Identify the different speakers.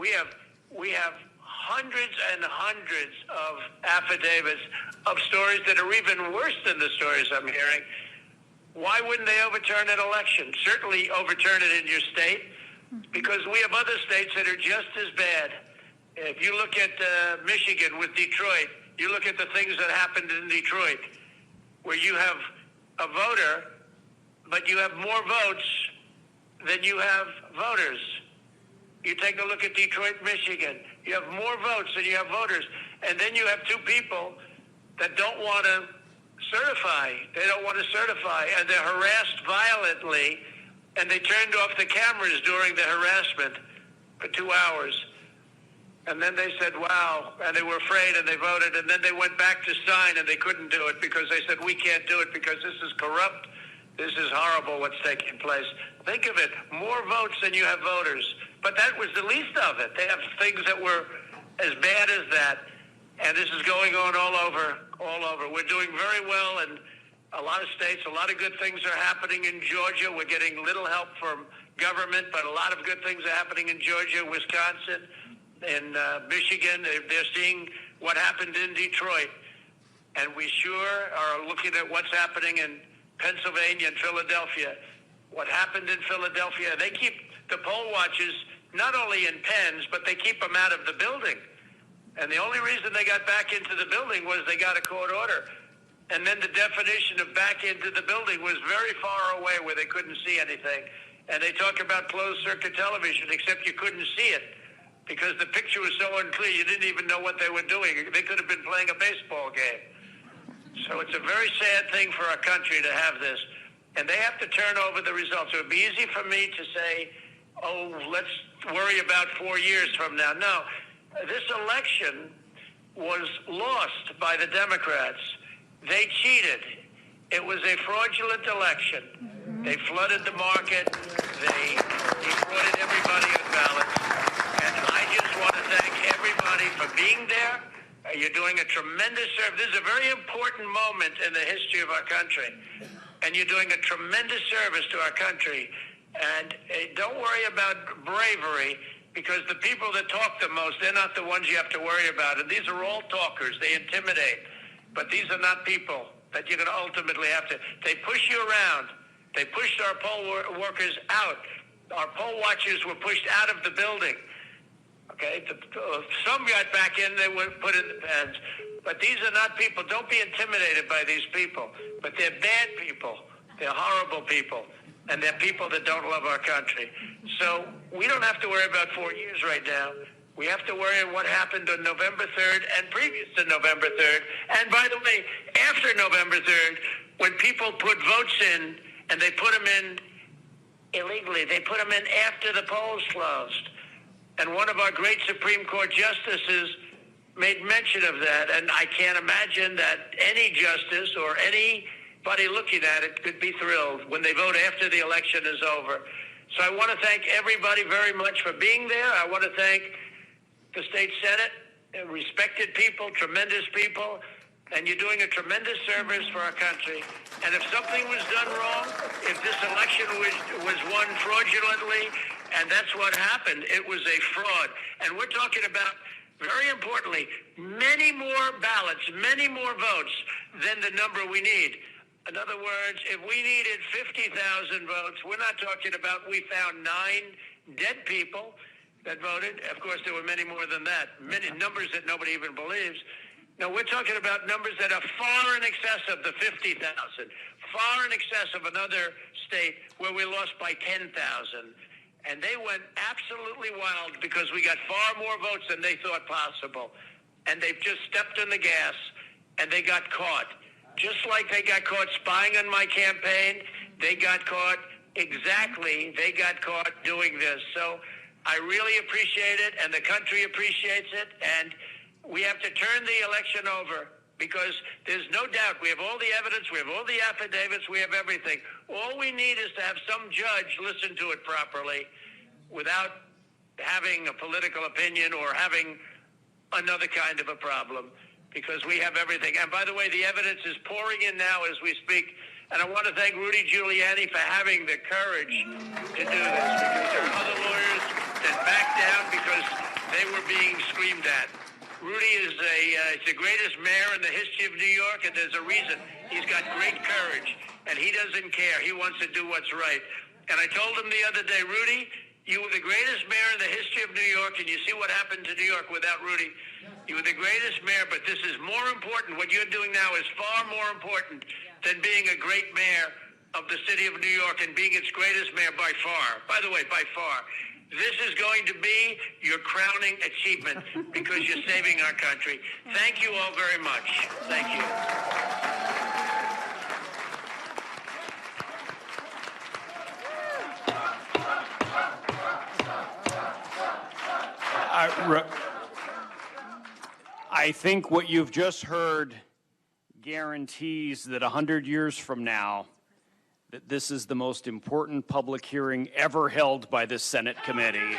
Speaker 1: we have hundreds and hundreds of affidavits of stories that are even worse than the stories I'm hearing. Why wouldn't they overturn an election? Certainly overturn it in your state, because we have other states that are just as bad. If you look at Michigan with Detroit, you look at the things that happened in Detroit, where you have a voter, but you have more votes than you have voters. You take a look at Detroit, Michigan. You have more votes than you have voters. And then you have two people that don't want to certify. They don't want to certify, and they're harassed violently, and they turned off the cameras during the harassment for 2 hours. And then they said, wow, and they were afraid, and they voted, and then they went back to sign, and they couldn't do it because they said, we can't do it because this is corrupt. This is horrible what's taking place. Think of it, more votes than you have voters. But that was the least of it. They have things that were as bad as that, and this is going on all over. We're doing very well in a lot of states. A lot of good things are happening in Georgia. We're getting little help from government, but a lot of good things are happening in Georgia, Wisconsin, in Michigan. They're seeing what happened in Detroit. And we sure are looking at what's happening in Pennsylvania and Philadelphia. What happened in Philadelphia, they keep the poll watchers not only in pens, but they keep them out of the building. And the only reason they got back into the building was they got a court order. And then the definition of back into the building was very far away where they couldn't see anything. And they talk about closed circuit television, except you couldn't see it because the picture was so unclear you didn't even know what they were doing. They could have been playing a baseball game. So it's a very sad thing for our country to have this. And they have to turn over the results. It would be easy for me to say, oh, let's worry about 4 years from now. No, this election was lost by the Democrats. They cheated. It was a fraudulent election. They flooded the market. They defrauded everybody on ballots. And I just want to thank everybody for being there. You're doing a tremendous service. This is a very important moment in the history of our country. And you're doing a tremendous service to our country. And don't worry about bravery, because the people that talk the most, they're not the ones you have to worry about. And these are all talkers. They intimidate. But these are not people that you're going to ultimately have to. They push you around. They pushed our poll workers out. Our poll watchers were pushed out of the building. Okay? Some got back in. They were put in the pens. But these are not people. Don't be intimidated by these people. But they're bad people. They're horrible people. And they're people that don't love our country. So we don't have to worry about 4 years right now. We have to worry about what happened on November 3rd and previous to November 3rd. And by the way, after November 3rd, when people put votes in and they put them in illegally, they put them in after the polls closed. And one of our great Supreme Court justices made mention of that. And I can't imagine that any justice or anybody looking at it could be thrilled when they vote after the election is over. So I want to thank everybody very much for being there. I want to thank the state Senate, respected people, tremendous people, and you're doing a tremendous service for our country. And if something was done wrong, if this election was won fraudulently, and that's what happened, it was a fraud. And we're talking about, very importantly, many more ballots, many more votes than the number we need. In other words, if we needed 50,000 votes, we're not talking about we found 9 dead people that voted. Of course, there were many more than that, many numbers that nobody even believes. Now, we're talking about numbers that are far in excess of the 50,000, far in excess of another state where we lost by 10,000. And they went absolutely wild because we got far more votes than they thought possible. And they've just stepped on the gas, and they got caught. Just like they got caught spying on my campaign, they got caught doing this. So I really appreciate it, and the country appreciates it, and we have to turn the election over because there's no doubt we have all the evidence, we have all the affidavits, we have everything. All we need is to have some judge listen to it properly without having a political opinion or having another kind of a problem, because we have everything. And by the way, the evidence is pouring in now as we speak. And I want to thank Rudy Giuliani for having the courage to do this, because there are other lawyers that back down because they were being screamed at. Rudy is the greatest mayor in the history of New York, and there's a reason. He's got great courage, and he doesn't care. He wants to do what's right. And I told him the other day, Rudy, you were the greatest mayor in the history of New York, and you see what happened to New York without Rudy. You were the greatest mayor, but this is more important. What you're doing now is far more important than being a great mayor of the city of New York and being its greatest mayor by far. By the way, by far. This is going to be your crowning achievement because you're saving our country. Thank you all very much. Thank you.
Speaker 2: I think what you've just heard guarantees that 100 years from now, that this is the most important public hearing ever held by this Senate committee.